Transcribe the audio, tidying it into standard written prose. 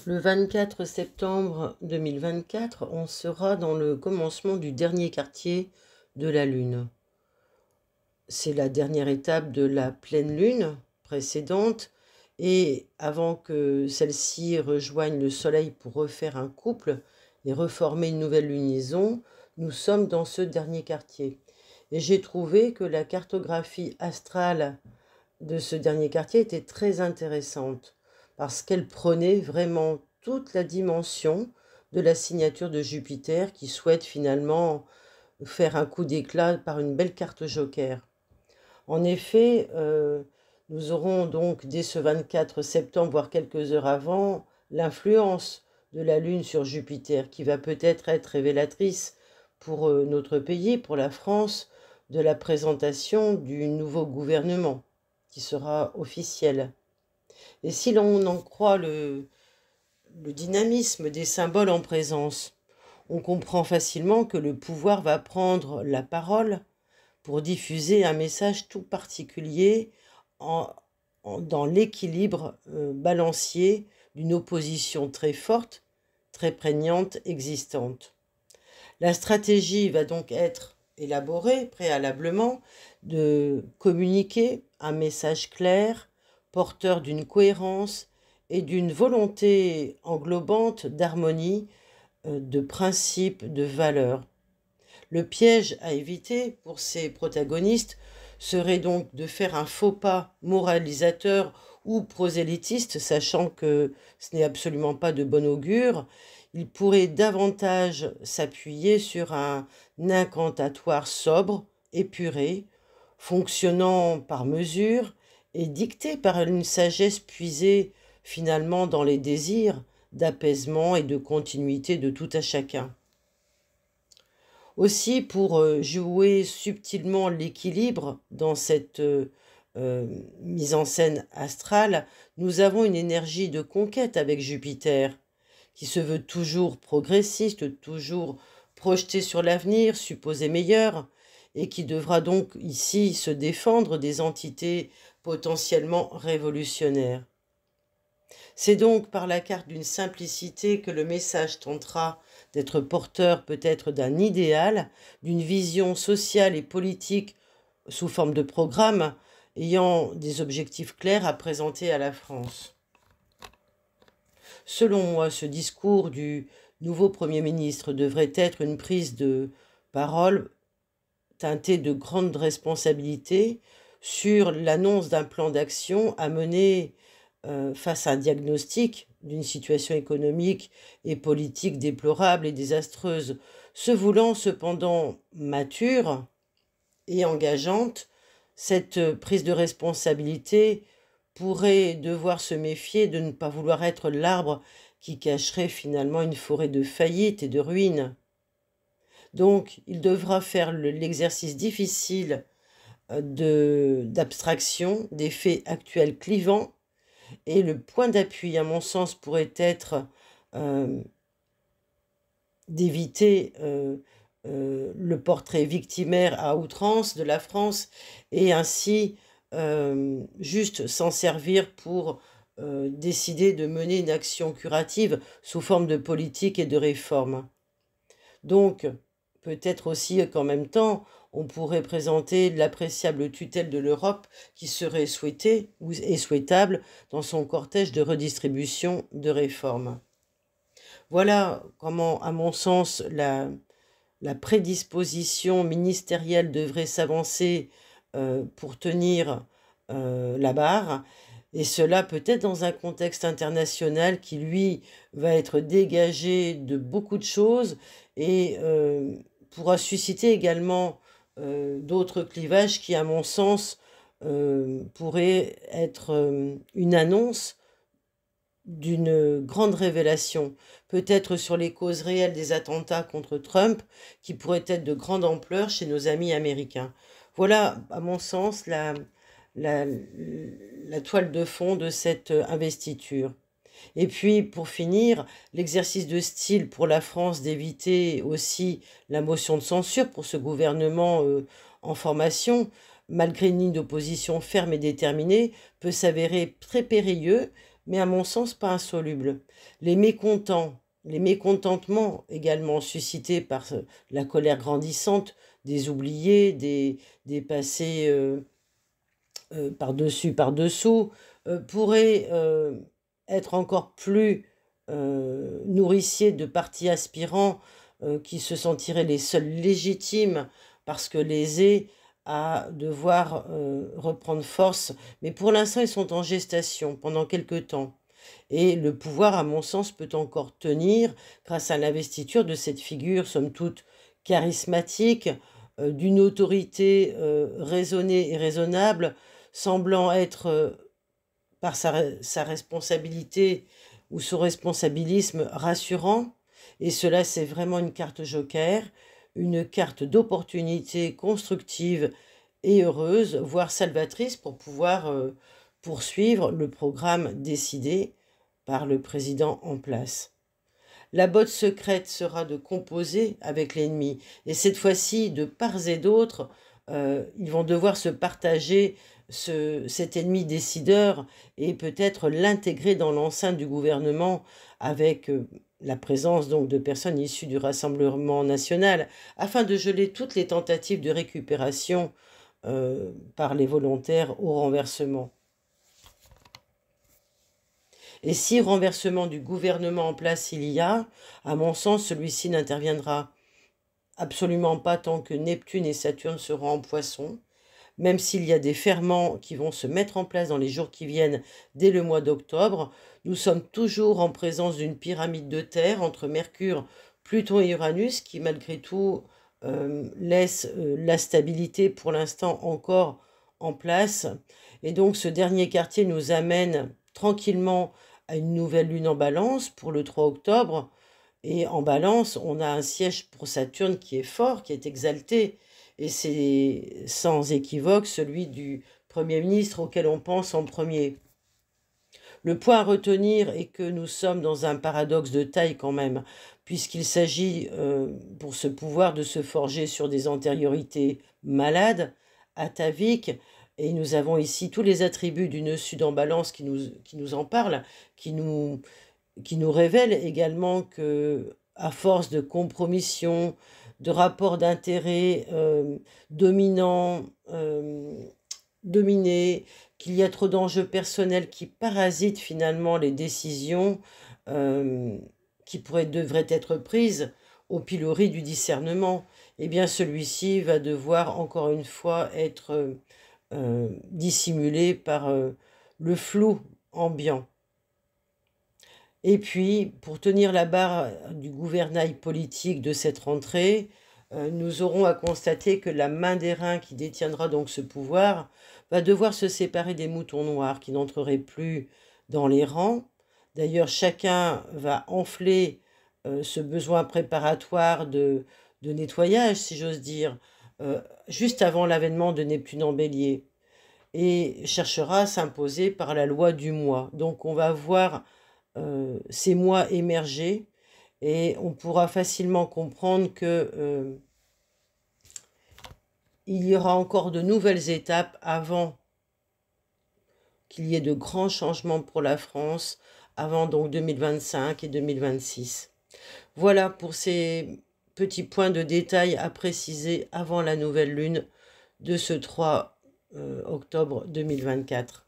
Le 24 septembre 2024, on sera dans le commencement du dernier quartier de la Lune. C'est la dernière étape de la pleine Lune précédente, et avant que celle-ci rejoigne le Soleil pour refaire un couple et reformer une nouvelle lunaison, nous sommes dans ce dernier quartier. Et j'ai trouvé que la cartographie astrale de ce dernier quartier était très intéressante parce qu'elle prenait vraiment toute la dimension de la signature de Jupiter qui souhaite finalement faire un coup d'éclat par une belle carte joker. En effet, nous aurons donc dès ce 24 septembre, voire quelques heures avant, l'influence de la Lune sur Jupiter qui va peut-être être révélatrice pour notre pays, pour la France, de la présentation du nouveau gouvernement qui sera officiel. Et si l'on en croit le dynamisme des symboles en présence, on comprend facilement que le pouvoir va prendre la parole pour diffuser un message tout particulier dans l'équilibre balancier d'une opposition très forte, très prégnante, existante. La stratégie va donc être élaborée préalablement de communiquer un message clair, porteur d'une cohérence et d'une volonté englobante d'harmonie, de principes, de valeurs. Le piège à éviter pour ces protagonistes serait donc de faire un faux pas moralisateur ou prosélytiste, sachant que ce n'est absolument pas de bon augure. Ils pourraient davantage s'appuyer sur un incantatoire sobre, épuré, fonctionnant par mesure et dicté par une sagesse puisée finalement dans les désirs d'apaisement et de continuité de tout à chacun. Aussi, pour jouer subtilement l'équilibre dans cette mise en scène astrale, nous avons une énergie de conquête avec Jupiter, qui se veut toujours progressiste, toujours projeté sur l'avenir, supposé meilleur, et qui devra donc ici se défendre des entités potentiellement révolutionnaires. C'est donc par la carte d'une simplicité que le message tentera d'être porteur peut-être d'un idéal, d'une vision sociale et politique sous forme de programme ayant des objectifs clairs à présenter à la France. Selon moi, ce discours du nouveau Premier ministre devrait être une prise de parole teintée de grande responsabilité sur l'annonce d'un plan d'action à mener face à un diagnostic d'une situation économique et politique déplorable et désastreuse, se voulant cependant mature et engageante, cette prise de responsabilité pourrait devoir se méfier de ne pas vouloir être l'arbre qui cacherait finalement une forêt de faillites et de ruines. Donc, il devra faire l'exercice difficile d'abstraction des faits actuels clivants. Et le point d'appui, à mon sens, pourrait être d'éviter le portrait victimaire à outrance de la France et ainsi juste s'en servir pour décider de mener une action curative sous forme de politique et de réforme. Donc, peut-être aussi qu'en même temps, on pourrait présenter l'appréciable tutelle de l'Europe qui serait souhaitée et souhaitable dans son cortège de redistribution de réformes. Voilà comment, à mon sens, la prédisposition ministérielle devrait s'avancer pour tenir la barre, et cela peut-être dans un contexte international qui, lui, va être dégagé de beaucoup de choses et pourra susciter également d'autres clivages qui, à mon sens, pourraient être une annonce d'une grande révélation, peut-être sur les causes réelles des attentats contre Trump, qui pourraient être de grande ampleur chez nos amis américains. Voilà, à mon sens, la toile de fond de cette investiture. Et puis, pour finir, l'exercice de style pour la France d'éviter aussi la motion de censure pour ce gouvernement en formation, malgré une ligne d'opposition ferme et déterminée, peut s'avérer très périlleux mais à mon sens pas insoluble. Les mécontents, les mécontentements également suscités par la colère grandissante des oubliés, des passés par-dessus, par-dessous, pourraient être encore plus nourriciers de partis aspirants qui se sentiraient les seuls légitimes parce que lésés à devoir reprendre force. Mais pour l'instant, ils sont en gestation pendant quelque temps. Et le pouvoir, à mon sens, peut encore tenir grâce à l'investiture de cette figure, somme toute charismatique, d'une autorité raisonnée et raisonnable, semblant être, par sa responsabilité ou son responsabilisme, rassurant. Et cela, c'est vraiment une carte joker, une carte d'opportunité constructive et heureuse, voire salvatrice, pour pouvoir poursuivre le programme décidé par le président en place. La botte secrète sera de composer avec l'ennemi. Et cette fois-ci, de part et d'autre, ils vont devoir se partager cet ennemi décideur et peut-être l'intégrer dans l'enceinte du gouvernement avec la présence donc de personnes issues du Rassemblement national, afin de geler toutes les tentatives de récupération par les volontaires au renversement. Et si renversement du gouvernement en place il y a, à mon sens, celui-ci n'interviendra absolument pas tant que Neptune et Saturne seront en Poisson, même s'il y a des ferments qui vont se mettre en place dans les jours qui viennent dès le mois d'octobre. Nous sommes toujours en présence d'une pyramide de terre entre Mercure, Pluton et Uranus qui malgré tout laisse la stabilité pour l'instant encore en place. Et donc ce dernier quartier nous amène tranquillement à une nouvelle lune en balance pour le 3 octobre. Et en balance, on a un siège pour Saturne qui est fort, qui est exalté. Et c'est sans équivoque celui du Premier ministre auquel on pense en premier. Le point à retenir est que nous sommes dans un paradoxe de taille quand même, puisqu'il s'agit pour ce pouvoir de se forger sur des antériorités malades, ataviques, et nous avons ici tous les attributs du nœud sud en balance qui nous en parlent, qui nous révèle également que, à force de compromission, de rapports d'intérêt dominants, dominés, qu'il y a trop d'enjeux personnels qui parasitent finalement les décisions qui devraient être prises au pilori du discernement, eh bien celui-ci va devoir encore une fois être dissimulé par le flou ambiant. Et puis, pour tenir la barre du gouvernail politique de cette rentrée, nous aurons à constater que la main d'airain qui détiendra donc ce pouvoir va devoir se séparer des moutons noirs qui n'entreraient plus dans les rangs. D'ailleurs, chacun va enfler ce besoin préparatoire de nettoyage, si j'ose dire, juste avant l'avènement de Neptune en Bélier, et cherchera à s'imposer par la loi du mois. Donc on va voir ces mois émerger et on pourra facilement comprendre que il y aura encore de nouvelles étapes avant qu'il y ait de grands changements pour la France, avant donc 2025 et 2026. Voilà pour ces petits points de détail à préciser avant la nouvelle lune de ce 3 octobre 2024.